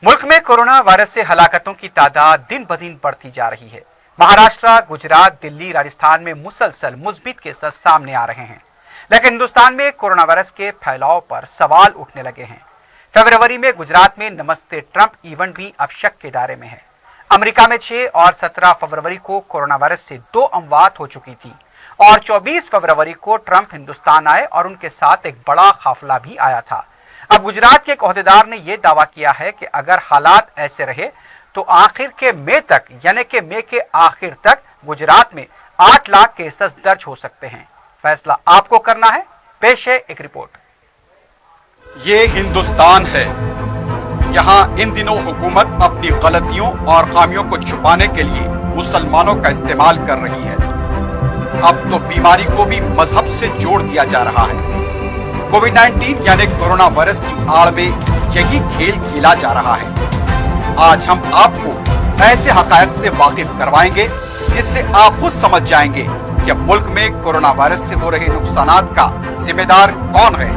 मुल्क में corona virus से हलाकतों की तादाद दिन ब दिन बढ़ती जा रही है। महाराष्ट्र, गुजरात, दिल्ली, राजस्थान में मुसलसल मुस्बित केसेस सामने आ रहे हैं, लेकिन हिंदुस्तान में कोरोना वायरस के फैलाव पर सवाल उठने लगे हैं। फरवरी में गुजरात में नमस्ते ट्रंप इवेंट भी अब शक के दायरे में है। अमेरिका में 6 और 17 फरवरी को कोरोना वायरस से 2 अमवात हो चुकी थी और 24 फरवरी को ट्रंप हिंदुस्तान आए और उनके साथ एक बड़ा काफिला भी आया था। अब गुजरात के एक ओहदेदार ने यह दावा किया है कि अगर हालात ऐसे रहे तो आखिर के मई तक, यानी कि मई के आखिर तक गुजरात में 8 लाख केसेस दर्ज हो सकते हैं। फैसला आपको करना है। पेश है एक रिपोर्ट। ये हिंदुस्तान है। यहाँ इन दिनों हुकूमत अपनी गलतियों और खामियों को छुपाने के लिए मुसलमानों का इस्तेमाल कर रही है। अब तो बीमारी को भी मजहब से जोड़ दिया जा रहा है। कोविड-19 यानी कोरोना वायरस की आड़ में यही खेल खेला जा रहा है। आज हम आपको ऐसे हकायक से वाकिफ करवाएंगे जिससे आप खुद समझ जाएंगे कि मुल्क में कोरोना वायरस से हो रहे नुकसानात का जिम्मेदार कौन है।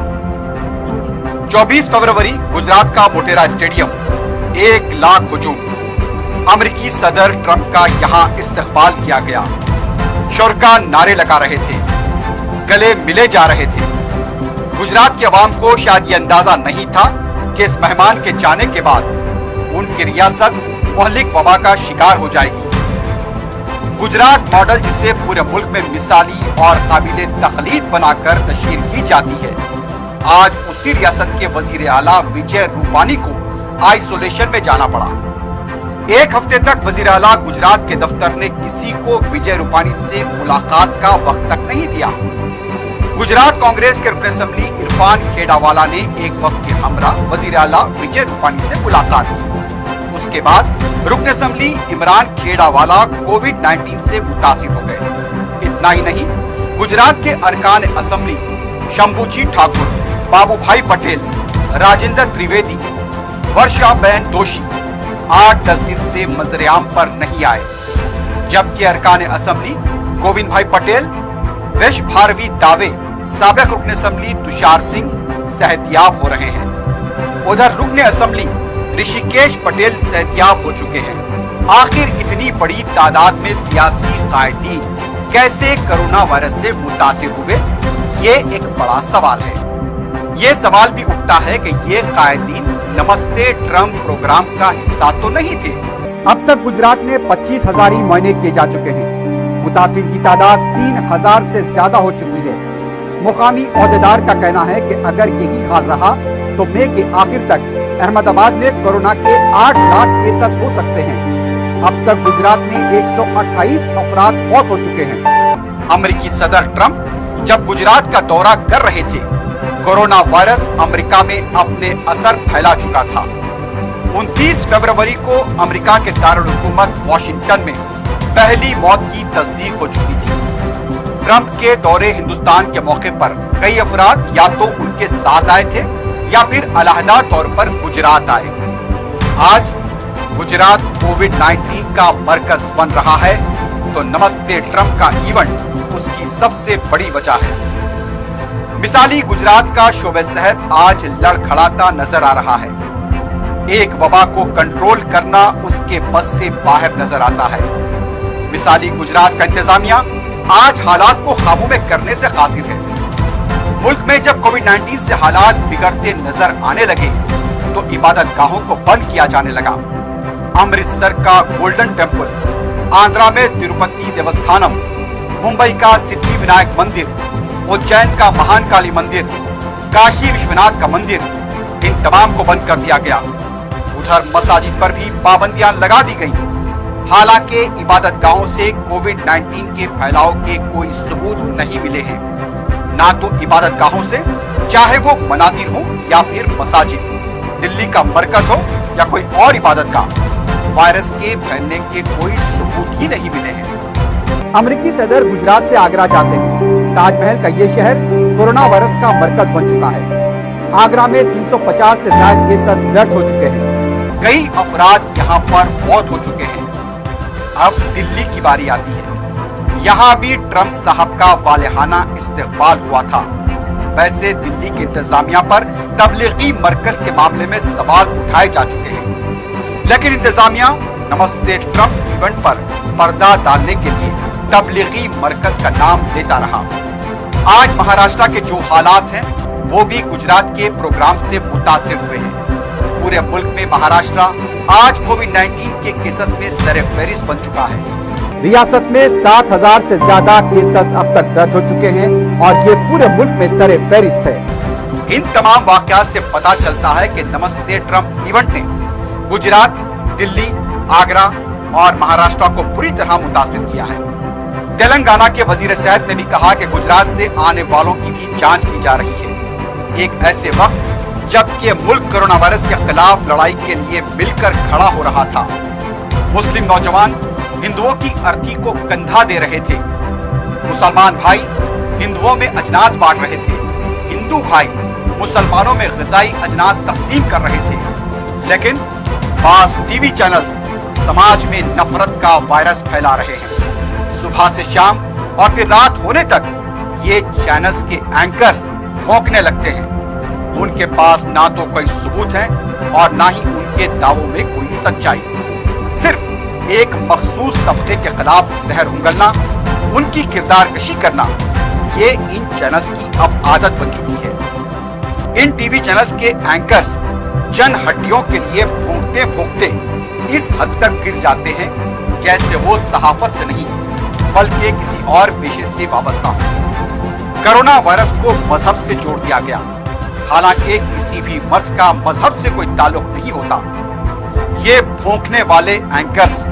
24 फरवरी गुजरात का मोटेरा स्टेडियम, 1 लाख हुजूम। अमेरिकी सदर ट्रंप का यहाँ इस्तकबाल किया गया। शुरका नारे लगा रहे थे, गले मिले जा रहे थे। गुजरात की आवाम को शायद ये अंदाजा नहीं था कि इस मेहमान के जाने के बाद उनकी रियासत मुहलिक वबा का शिकार हो जाएगी। गुजरात मॉडल, जिसे पूरे मुल्क में मिसाली और काबिले तकलीद बनाकर तशहीर की जाती है, आज उसी रियासत के वजीर आला विजय रूपानी को आइसोलेशन में जाना पड़ा। 1 हफ्ते तक वजीर आला गुजरात के दफ्तर ने किसी को विजय रूपानी से मुलाकात का वक्त तक नहीं दिया। गुजरात कांग्रेस के रुकन असेंबली इरफान खेड़ावाला ने एक वक्त के हमरा वजीर आला विजय रूपानी से मुलाकात की। उसके बाद रुकन असेंबली इमरान खेड़ावाला कोविड-19 से मुतासिर हो गए। इतना ही नहीं, गुजरात के अरकान असेंबली शंभूजी ठाकुर, बाबू भाई पटेल, राजेंद्र त्रिवेदी, वर्षाबेन दोषी 8-10 दिन से मंजर-ए-आम पर नहीं आए, जबकि अरकान असेंबली गोविंद भाई पटेल, वेश भारवी दावे, साबिक रुकन असेंबली तुषार सिंह सेहतियाब हो रहे हैं। उधर रुकन असेंबली ऋषिकेश पटेल सेहतियाब हो चुके हैं। आखिर इतनी बड़ी तादाद में सियासी कायदीन कैसे कोरोना वायरस से मुतासिर हुए, ये एक बड़ा सवाल है। ये सवाल भी उठता है कि ये कायदीन नमस्ते ट्रंप प्रोग्राम का हिस्सा तो नहीं थे। अब तक गुजरात में 25,000 ही मुआयने किए जा चुके हैं। मुतासिर की तादाद 3,000 से ज्यादा हो चुकी है। मुकामी ओहदेदार का कहना है कि अगर यही हाल रहा तो मई के आखिर तक अहमदाबाद में कोरोना के 8 लाख केसेस हो सकते हैं। अब तक गुजरात में 128 अफराद मौत हो चुके हैं। अमेरिकी सदर ट्रंप जब गुजरात का दौरा कर रहे थे, कोरोना वायरस अमेरिका में अपने असर फैला चुका था। 29 फरवरी को अमेरिका के दारुल हुकूमत वाशिंगटन में पहली मौत की तस्दीक हो चुकी थी। ट्रंप के दौरे हिंदुस्तान के मौके पर कई अफराद या तो उनके साथ आए थे या फिर अलहदा तौर पर गुजरात आए। आज गुजरात कोविड-19 का मरकज बन रहा है तो नमस्ते ट्रंप का इवेंट उसकी सबसे बड़ी वजह है। मिसाली गुजरात का शोबे सेहत आज लड़खड़ाता नजर आ रहा है। एक वबा को कंट्रोल करना उसके बस से बाहर नजर आता है। मिसाली गुजरात का इंतजामिया आज हालात को काबू में करने से कासिर है। मुल्क में जब कोविड-19 से हालात बिगड़ते नजर आने लगे तो इबादत गाहों को बंद किया जाने लगा। अमृतसर का गोल्डन टेम्पल, आंध्रा में तिरुपति देवस्थानम, मुंबई का सिद्धि विनायक मंदिर, उज्जैन का महान काली मंदिर, काशी विश्वनाथ का मंदिर, इन तमाम को बंद कर दिया गया। उधर मसाजिद पर भी पाबंदियां लगा दी गई। हालांकि इबादत गाहों से कोविड-19 के फैलाव के कोई सबूत नहीं मिले हैं। ना तो इबादत गाहों से, चाहे वो मनादिर हो या फिर मसाजिद, दिल्ली का मरकज हो या कोई और इबादत गाह, वायरस के फैलने के कोई सबूत ही नहीं मिले हैं। अमेरिकी सदर गुजरात से आगरा जाते हैं। ताजमहल का ये शहर कोरोना वायरस का मरकज बन चुका है। आगरा में 350 से ज्यादा केसेस दर्ज हो चुके हैं। कई अफराद यहाँ पर मौत हो चुके हैं। अब दिल्ली की बारी आती है। यहाँ भी ट्रंप साहब का वालेहाना इस्तकबाल हुआ था। वैसे दिल्ली के इंतजामिया पर तबलीगी मरकज के मामले में सवाल उठाए जा चुके हैं। लेकिन इंतजामिया नमस्ते ट्रंप इवेंट पर पर्दा डालने के लिए तबलीगी मरकज का नाम लेता रहा। आज महाराष्ट्र के जो हालात हैं वो भी गुजरात के प्रोग्राम से मुतासिर हुए हैं। पूरे मुल्क में महाराष्ट्र आज कोविड-19 के केसेस में सर-ए-फहरिस्त बन चुका है। रियासत में 7,000 से ज्यादा केसेस अब तक दर्ज हो चुके हैं और ये पूरे मुल्क में सर-ए-फहरिस्त है। इन तमाम वाकयात से पता चलता है कि नमस्ते ट्रंप इवेंट ने गुजरात, दिल्ली, आगरा और महाराष्ट्र को बुरी तरह मुतासिर किया है। तेलंगाना के वजीर सेहत ने भी कहा कि गुजरात से आने वालों की भी जांच की जा रही है। एक ऐसे वक्त जबकि मुल्क कोरोना वायरस के खिलाफ लड़ाई के लिए मिलकर खड़ा हो रहा था। मुस्लिम नौजवान हिंदुओं की अर्थी को कंधा दे रहे थे। मुसलमान भाई हिंदुओं में अजनास बांट रहे थे। हिंदू भाई मुसलमानों में ग़िज़ाई अजनास तक़सीम कर रहे थे। लेकिन बास टीवी चैनल्स समाज में नफरत का वायरस फैला रहे हैं। सुबह से शाम और फिर रात होने तक ये चैनल्स के एंकर्स भौंकने लगते हैं। उनके पास ना तो कोई सबूत है और ना ही उनके दावों में कोई सच्चाई। सिर्फ एक मखसूस तबके के खिलाफ जहर उंगलना, उनकी किरदारकशी करना, ये इन चैनल्स की अब आदत बन चुकी है। इन टीवी चैनल्स के एंकर्स जन हड्डियों के लिए भौंकते भौंकते इस हद तक गिर जाते हैं जैसे वो सहाफत से नहीं बल्कि किसी और पेशे से वाबस्ता हो। कोरोना वायरस को मजहब से जोड़ दिया गया, हालांकि किसी भी मर्ज का मजहब से कोई ताल्लुक नहीं होता। ये भौंकने वाले एंकर्स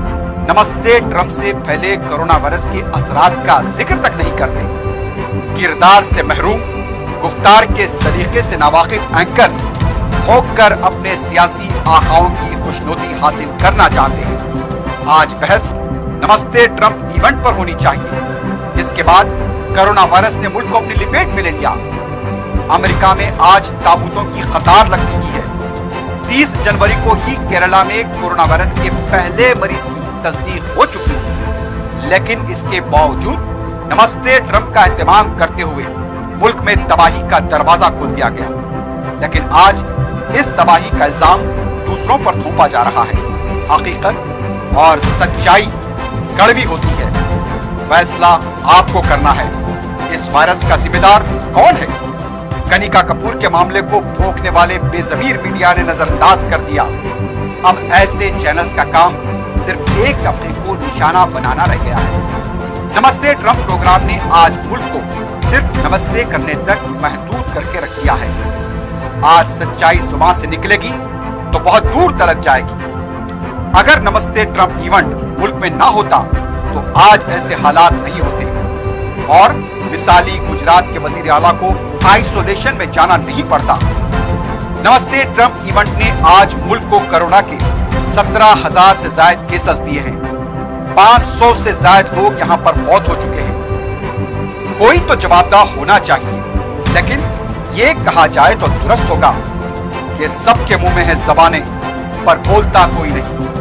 नमस्ते ट्रंप से फैले कोरोना वायरस के असरात का जिक्र तक नहीं करते। किरदार से महरूम, गुफ्तार के सलीके से नावाकिफ एंकर्स भौंक कर अपने सियासी आकाओं की खुशनुदी हासिल करना चाहते हैं। आज बहस नमस्ते ट्रंप इवेंट पर होनी चाहिए, जिसके बाद कोरोना वायरस ने मुल्क को अपनी लिपेट में ले लिया। अमेरिका में आज ताबूतों की कतार लग चुकी है। 30 जनवरी को ही केरला में कोरोना वायरस के पहले मरीज की तस्दीक हो चुकी थी, लेकिन इसके बावजूद नमस्ते ट्रंप का एहतमाम करते हुए मुल्क में तबाही का दरवाजा खोल दिया गया। लेकिन आज इस तबाही का इल्जाम दूसरों पर थोपा जा रहा है। हकीकत और सच्चाई कड़वी होती है। फैसला आपको करना है। इस वायरस का जिम्मेदार कौन है? कनिका कपूर के मामले को भोंकने वाले बेज़मीर मीडिया ने नजरअंदाज कर दिया। अब ऐसे चैनल्स का काम सिर्फ एक तबके को निशाना बनाना रह गया है। नमस्ते ट्रंप प्रोग्राम ने आज मुल्क को सिर्फ नमस्ते करने तक महदूद करके रख दिया है। आज सच्चाई जुबान से निकलेगी तो बहुत दूर तलक जाएगी। अगर नमस्ते ट्रंप इवेंट मुल्क में ना होता तो आज ऐसे हालात नहीं होते और मिसाली गुजरात के वजीर आला को आइसोलेशन में जाना नहीं पड़ता। नमस्ते ट्रंप इवेंट ने आज मुल्क को कोरोना के 17,000 से ज्यादा केसेस दिए हैं। 500 से ज्यादा लोग यहाँ पर फौत हो चुके हैं। कोई तो जवाबदार होना चाहिए, लेकिन ये कहा जाए तो दुरुस्त होगा कि सबके मुंह में है ज़बानें पर बोलता कोई नहीं।